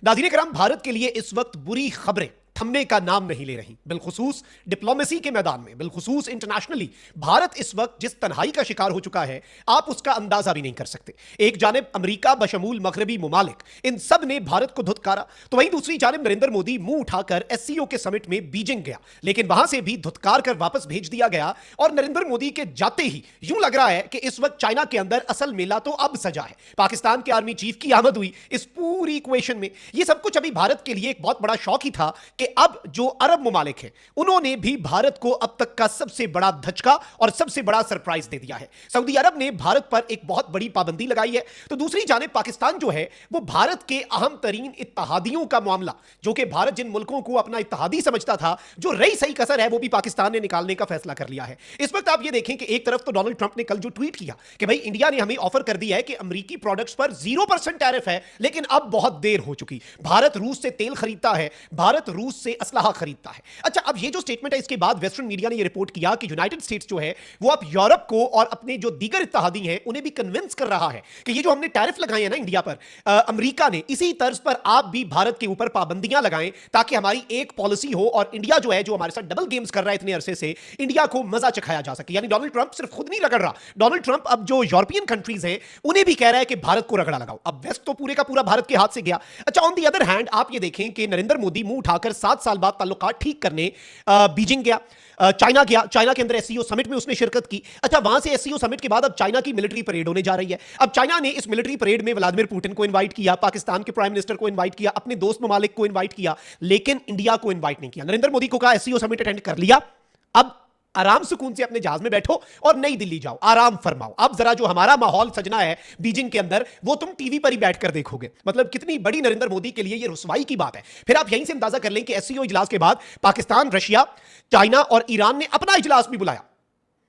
नाज़रीन करम, भारत के लिए इस वक्त बुरी खबरें थमने का नाम नहीं ले रही। बिलखुसूस डिप्लोमेसी के मैदान में, बिलखुसूस इंटरनेशनली भारत इस वक्त जिस तन्हाई का शिकार हो चुका है, आप उसका अंदाजा भी नहीं कर सकते। एक जानिब अमेरिका बशमूल मगरबी मुमालिक, इन सब ने भारत को धुतकारा, तो वहीं दूसरी जानिब नरेंद्र मोदी मुंह उठाकर एससीओ के समिट में बीजिंग गया, लेकिन वहां से भी धुतकार कर वापस भेज दिया गया। और नरेंद्र मोदी के जाते ही यूं लग रहा है कि इस वक्त चाइना के अंदर असल मेला तो अब सजा है। पाकिस्तान के आर्मी चीफ की आमद हुई इस पूरी इक्वेशन में। यह सब कुछ अभी भारत के लिए एक बहुत बड़ा शौक ही था कि अब जो अरब मुमालिक हैं उन्होंने भी भारत को अब तक का सबसे बड़ा धचका और सबसे बड़ा सरप्राइज दे दिया है। सऊदी अरब ने भारत पर एक बहुत बड़ी पाबंदी लगाई है, तो दूसरी जानिब पाकिस्तान जो है वो भारत के अहम तरीन इत्तहादियों का मामला, जो कि भारत जिन मुल्कों को अपना इत्तहादी समझता था, जो रही सही कसर है वो भी पाकिस्तान ने निकालने का फैसला कर लिया है। इस वक्त आप ये देखें कि एक तरफ तो डोनाल्ड ट्रंप ने कल जो ट्वीट किया कि भाई इंडिया ने हमें ऑफर कर दिया है कि अमेरिकी प्रोडक्ट्स पर 0% टैरिफ है, लेकिन अब बहुत देर हो चुकी। भारत रूस से तेल खरीदता है, भारत रूस से असलहा खरीदता है। अच्छा, अब ये जो स्टेटमेंट है, इसके बाद वेस्टर्न मीडिया ने ये रिपोर्ट किया कि यूनाइटेड स्टेट्स जो है वो अब यूरोप को और अपने जो दीगर इत्तहादी हैं उन्हें भी कन्विंस कर रहा है कि ये जो हमने टैरिफ लगाए हैं ना इंडिया पर, अमेरिका ने इसी तर्ज पर आप भी भारत के ऊपर पाबंदियां लगाएं, ताकि हमारी एक पॉलिसी हो और इंडिया जो है, जो हमारे साथ डबल गेम्स कर रहा है इतने अरसे से, इंडिया को मजा चखाया जा सके। यानी डोनाल्ड ट्रंप सिर्फ खुद नहीं रगड़ रहा, डोनाल्ड ट्रंप अब जो यूरोपियन कंट्रीज हैं उन्हें भी कह रहा है कि भारत को रगड़ा लगाओ। अब वेस्ट तो पूरे का पूरा भारत के हाथ से गया। अच्छा, ऑन दी अदर हैंड आप ये देखें कि नरेंद्र मोदी मुंह उठाकर 7 साल बाद ताल्लुकात ठीक करने बीजिंग गया, चाइना गया, चाइना के अंदर एससीओ समिट में उसने शिरकत की। अच्छा, वहां से एससीओ समिट के बाद अब चाइना की मिलिट्री परेड होने जा रही है। अब चाइना ने इस मिलिट्री परेड में व्लादिमीर पुतिन को इनवाइट किया, पाकिस्तान के प्राइम मिनिस्टर को इनवाइट किया, अपने दोस्त ममालिक को इनवाइट किया, लेकिन इंडिया को इनवाइट नहीं किया। नरेंद्र मोदी को कहा एससीओ समिट अटेंड कर लिया, अब आराम सुकून से अपने जहाज में बैठो और नई दिल्ली जाओ, आराम फरमाओ। अब जरा जो हमारा माहौल सजना है बीजिंग के अंदर, वो तुम टीवी पर ही बैठकर देखोगे। मतलब कितनी बड़ी नरेंद्र मोदी के लिए ये रुसवाई की बात है। फिर आप यहीं से अंदाजा कर लें कि एससीओ इजलास के बाद पाकिस्तान, रशिया, चाइना और ईरान ने अपना इजलास भी बुलाया,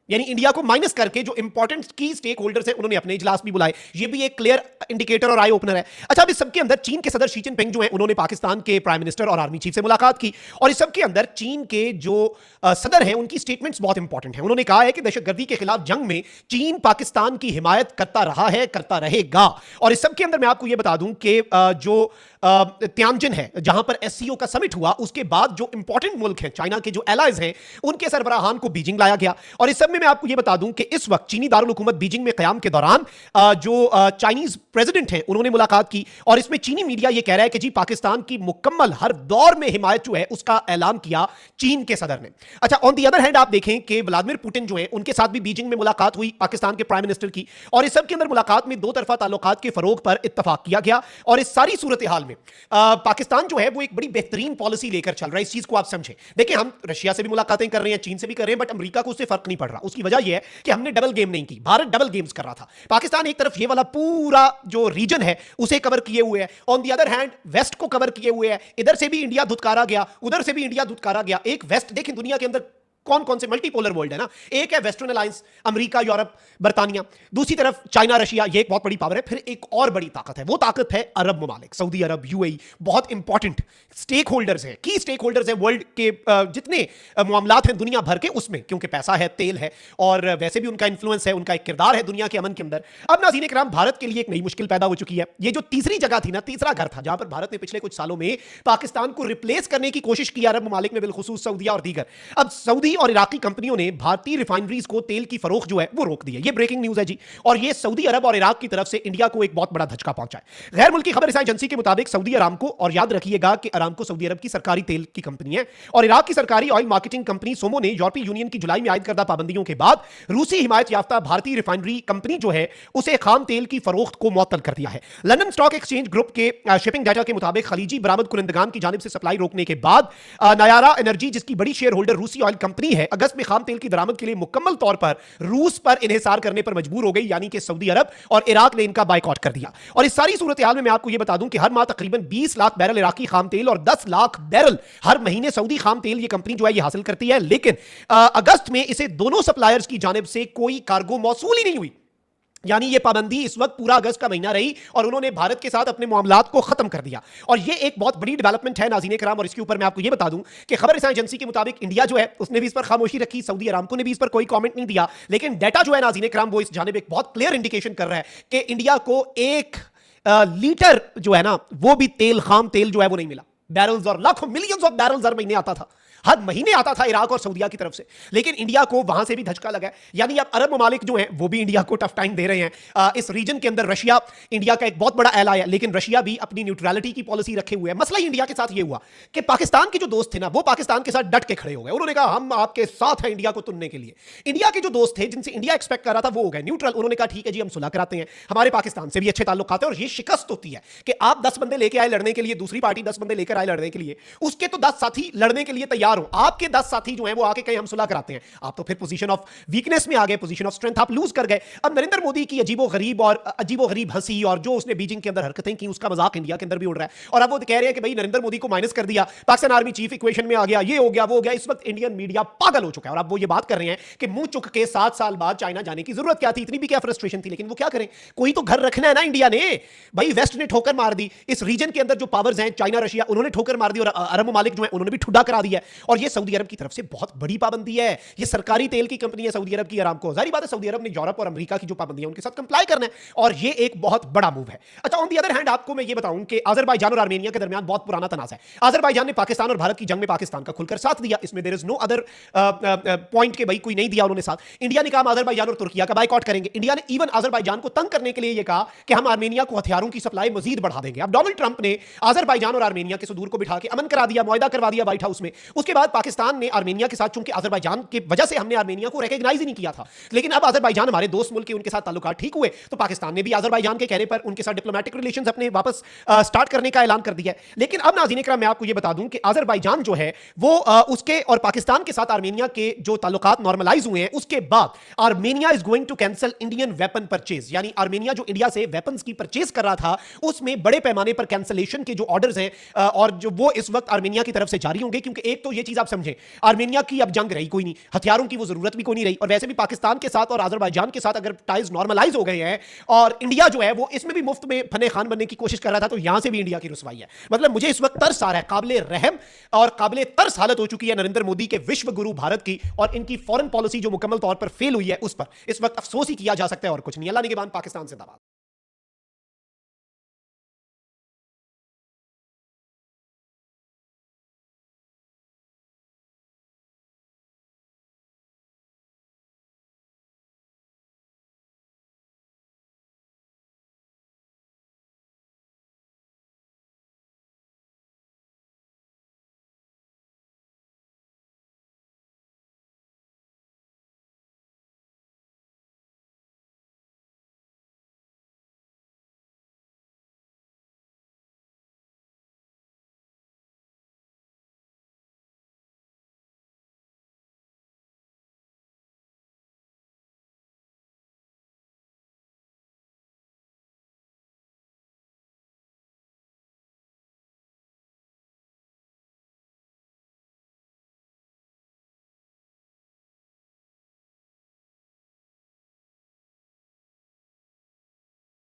यानी इंडिया को माइनस करके जो इंपॉर्टेंट की स्टेक होल्डर्स हैं उन्होंने अपने इजलास भी बुलाए। ये भी एक क्लियर इंडिकेटर और आई ओपनर है। अच्छा, अब इस सबके अंदर चीन के सदर शी जिनपिंग जो हैं उन्होंने पाकिस्तान के प्राइम मिनिस्टर और आर्मी चीफ से मुलाकात की, और इस सबके अंदर चीन के जो सदर हैं उनकी स्टेटमेंट्स बहुत इंपॉर्टेंट हैं। उन्होंने कहा है कि दहशतगर्दी के खिलाफ जंग में चीन पाकिस्तान की हिमायत करता रहा है, करता रहेगा। और इस सबके अंदर मैं आपको यह बता दूं कि जो त्यांजिन है, जहां पर एससीओ का समिट हुआ, उसके बाद जो इंपॉर्टेंट मुल्क हैं, चाइना के जो एलाइज हैं, उनके सरबराहान को बीजिंग लाया गया। और इस सब में मैं आपको यह बता दूं कि इस वक्त चीनी दारुल हुकूमत बीजिंग में कयाम के दौरान जो चाइनीज प्रेसिडेंट हैं उन्होंने मुलाकात की, और इसमें चीनी मीडिया यह कह रहा है कि जी पाकिस्तान की मुकम्मल हर दौर में हिमायत जो है उसका ऐलान किया चीन के सदर ने। अच्छा, ऑन दी अदर हैंड आप देखें कि व्लादिमीर पुतिन जो है उनके साथ भी बीजिंग में मुलाकात हुई पाकिस्तान के प्राइम मिनिस्टर की, और इस सब के अंदर मुलाकात में दो तरफा ताल्लुकात के फरोग पर इत्तफाक किया गया। और इस सारी सूरत हाल में पाकिस्तान जो है वो एक बड़ी बेहतरीन पॉलिसी लेकर चल रहा है। इस चीज को आप समझें। देखिए, हम रशिया से भी मुलाकातें कर रहे हैं, चीन से भी कर रहे हैं, बट अमेरिका को उससे फर्क नहीं पड़ रहा। उसकी वजह यह है कि हमने डबल गेम नहीं की, भारत डबल गेम्स कर रहा था। पाकिस्तान एक तरफ ये वाला पूरा जो रीजन है उसे कवर किए हुए है, on the other hand waste को कवर किए हुए है। इधर से भी इंडिया धुतकारा गया, उधर से भी इंडिया धुतकारा गया। एक वेस्ट देखें, दुनिया के अंदर कौन कौन से मल्टीपोलर वर्ल्ड है ना, एक है वेस्टर्न अलायंस, अमेरिका, यूरोप, बर्तानिया, दूसरी तरफ चाइना, रशिया, ये एक बहुत बड़ी पावर है। फिर एक और बड़ी ताकत है, वो ताकत है अरब ममालिक, सऊदी अरब, यूएई, बहुत इंपॉर्टेंट स्टेक होल्डर्स हैं, की स्टेक होल्डर्स हैं वर्ल्ड के जितने मामलात हैं दुनिया भर के, उसमें क्योंकि पैसा है, तेल है, और वैसे भी उनका इन्फ्लुएंस है, उनका एक किरदार है दुनिया के अमन के अंदर। अब नाज़रीन इकराम, भारत के लिए एक नई मुश्किल पैदा हो चुकी है। ये जो तीसरी जगह थी ना, तीसरा घर था, जहां पर भारत ने पिछले कुछ सालों में पाकिस्तान को रिप्लेस करने की कोशिश की अरब ममालिक में, बिलखुसूस सऊदीया और दीगर। अब सऊदी और इराकी कंपनियों ने भारतीय रिफाइनरीज को तेल की फरोख्त जो है वो रोक दी है। ये ब्रेकिंग न्यूज है जी, और ये सऊदी अरब और इराक की तरफ से इंडिया को एक बहुत बड़ा धचका पहुंचा है। गैर मुल्की खबर एजेंसी के मुताबिक सऊदी अरामको, और याद रखिएगा कि अरामको सऊदी अरब की सरकारी तेल की कंपनी है, और इराक की सरकारी ऑयल मार्केटिंग कंपनी सोमो ने यूरोपीय यूनियन की जुलाई में आयद करदा पाबंदियों के बाद रूसी हिमायत याफ्ता भारतीय रिफाइनरी कंपनी जो है उसे खाम तेल की फरोख्त को मुअत्तल कर दिया है। लंदन स्टॉक एक्सचेंज ग्रुप के शिपिंग डाटा के मुताबिक खलीजी बरामद कुनंदगान की जानिब से सप्लाई रोकने के बाद नयारा एनर्जी, जिसकी बड़ी शेयर होल्डर रूसी ऑयल कंपनी है, अगस्त में खाम तेल की दरामद के लिए मुकम्मल तौर पर रूस पर इन्हिसार करने पर मजबूर हो गई, यानी कि सऊदी अरब और इराक ने इनका बाइकआउट कर दिया। और इस सारी सूरत हाल में मैं आपको यह बता दूं कि हर माह तकरीबन 20 लाख बैरल इराकी खाम तेल और 10 लाख बैरल हर महीने सऊदी खाम तेल ये कंपनी जो है ये हासिल करती है, लेकिन अगस्त में इसे दोनों सप्लायर्स की जानिब से कोई कार्गो मौसूल ही नहीं हुई। यानी ये पाबंदी इस वक्त पूरा अगस्त का महीना रही और उन्होंने भारत के साथ अपने मामलात को खत्म कर दिया। और ये एक बहुत बड़ी डेवलपमेंट है नाज़रीन कराम, और इसके ऊपर मैं आपको ये बता दूं कि खबर एजेंसी के मुताबिक इंडिया जो है उसने भी इस पर खामोशी रखी, सऊदी अरामको ने भी इस पर कोई कमेंट नहीं दिया, लेकिन डाटा जो है नाज़रीन कराम वो इस जानिब एक बहुत क्लियर इंडिकेशन कर रहा है कि इंडिया को एक लीटर जो है ना, वो भी तेल, खाम तेल जो है वो नहीं मिला। बैरल्स और लाखों मिलियंस ऑफ बैरल्स हर महीने आता था, हर महीने आता था इराक और सऊदीया की तरफ से। लेकिन इंडिया को वहां से भी धचका लगा है। यानी अब अरब ममालिक जो हैं वो भी इंडिया को टफ टाइम दे रहे हैं। इस रीजन के अंदर रशिया इंडिया का एक बहुत बड़ा एलाय है, लेकिन रशिया भी अपनी न्यूट्रलिटी की पॉलिसी रखे हुए है। मसला ही इंडिया के साथ ये हुआ कि पाकिस्तान के जो दोस्त थे ना, वो पाकिस्तान के साथ डट के खड़े हो गए। उन्होंने कहा हम आपके साथ हैं इंडिया को तुनने के लिए। इंडिया के जो दोस्त थे जिनसे इंडिया एक्सपेक्ट कर रहा था वो हो गए न्यूट्रल। उन्होंने कहा ठीक है जी, हम सुलह कराते हैं, हमारे पाकिस्तान से भी अच्छे ताल्लुक आते हैं। और ये शिकस्त होती है कि आप 10 बंदे लेके आए लड़ने के लिए, दूसरी पार्टी 10 बंदे लेकर आए लड़ने के लिए, उसके तो 10 साथी लड़ने के लिए तैयार हो, आपके 10 साथी जो हैं वो आके कहीं हम सुलह कराते हैं, आप तो फिर पोजीशन ऑफ वीकनेस में आ गए, पोजीशन ऑफ स्ट्रेंथ आप लूज कर गए। अब नरेंद्र मोदी की अजीबो-गरीब हंसी और जो उसने बीजिंग के अंदर हरकतें की, उसका मजाक इंडिया के अंदर भी उड़ रहा है। और अब वो कह रहे हैं कि भाई नरेंद्र मोदी को माइनस कर दिया, पाकिस्तान आर्मी चीफ इक्वेशन में आ गया, ये हो गया, वो हो गया। इस वक्त इंडियन मीडिया पागल हो चुका है और अब वो ये बात कर रहे हैं कि मुंह चुक के 7 साल बाद चाइना जाने की जरूरत क्या थी, इतनी भी क्या फ्रस्ट्रेशन थी। लेकिन वो क्या करें, कोई तो घर रखना है ना इंडिया ने। भाई वेस्ट ने ठोकर मार दी, इस रीजन के अंदर जो पावर्स हैं चाइना, रशिया, उन्होंने ठोकर मार दी और अरब ममालिक जो है उन्होंने भी ठुड्डा करा दिया। और ये सऊदी अरब की तरफ से बहुत बड़ी पाबंदी है। ये सरकारी तेल की कंपनी है सऊदी अरब की, अरामको। जाहिर बात है सऊदी अरब ने यूरोप और अमेरिका की जो पाबंदी है उनके साथ कंप्लाई करना है, और ये एक बहुत बड़ा मूव है। अच्छा, ऑन द अदर हैंड आपको मैं ये बताऊं कि अजरबैजान और आर्मेनिया के दरमियान बहुत पुराना तनाज़ है। अजरबैजान ने पाकिस्तान और भारत की जंग में पाकिस्तान का खुलकर साथ दिया, इसमें there is no other point के भाई कोई नहीं दिया उन्होंने साथ। इंडिया ने कहा अजरबैजान और तुर्किया का बाइकआउट करेंगे। इंडिया ने इवन अजरबैजान को तंग करने के लिए यह कहा कि हम आर्मेनिया को हथियारों की सप्लाई मजीद बढ़ा देंगे। अब डोनाल्ड ट्रंप ने अजरबैजान और आर्मेनिया के सुदूर को बिठा के अमन करा दिया, मुआहदा करवा दिया व्हाइट हाउस में। उसके बाद पाकिस्तान ने आर्मेनिया के साथ, चूंकि अजरबैजान की वजह से हमने आर्मेनिया को रिकॉग्नाइज ही नहीं किया था, लेकिन अब अजरबैजान हमारे दोस्त मुल्क के, उनके साथ ताल्लुकात ठीक हुए, तो पाकिस्तान ने भी अजरबैजान के कहने पर उनके साथ डिप्लोमेटिक रिलेशंस अपने वापस स्टार्ट करने का ऐलान कर दिया है। लेकिन अब नाज़रीन इकराम मैं आपको यह बता दूं कि अजरबैजान जो है वो उसके और पाकिस्तान के साथ आर्मेनिया के जो ताल्लुकात नॉर्मलाइज हुए हैं, उसके बाद Armenia is going to cancel Indian weapon purchase. यानी आर्मेनिया जो इंडिया से वेपन्स की परचेज कर रहा था, उसमें बड़े पैमाने पर कैंसिलेशन के जो ऑर्डर्स हैं और जो वो इस वक्त आर्मेनिया की तरफ से जारी होंगे। क्योंकि एक तो ये चीज आप समझें, आर्मेनिया की अब जंग रही कोई नहीं, हथियारों की वो जरूरत भी कोई नहीं रही, और वैसे भी पाकिस्तान के साथ और अजरबैजान के साथ अगर टाइज नॉर्मलाइज हो गए हैं और इंडिया जो है वो इसमें भी मुफ्त में फने खान बनने की कोशिश कर रहा था, तो यहां से भी इंडिया की रुसवाई है। मतलब मुझे इस वक्त तरस आ रहा है, काबिले रहम और काबिले तरस हालत हो चुकी है नरेंद्र मोदी के विश्व गुरु भारत की, और इनकी फॉरेन पॉलिसी जो मुकम्मल तौर पर फेल हुई है उस पर इस वक्त अफसोस ही किया जा सकता है और कुछ नहीं। अल्लाह निगहबान। पाकिस्तान जिंदाबाद।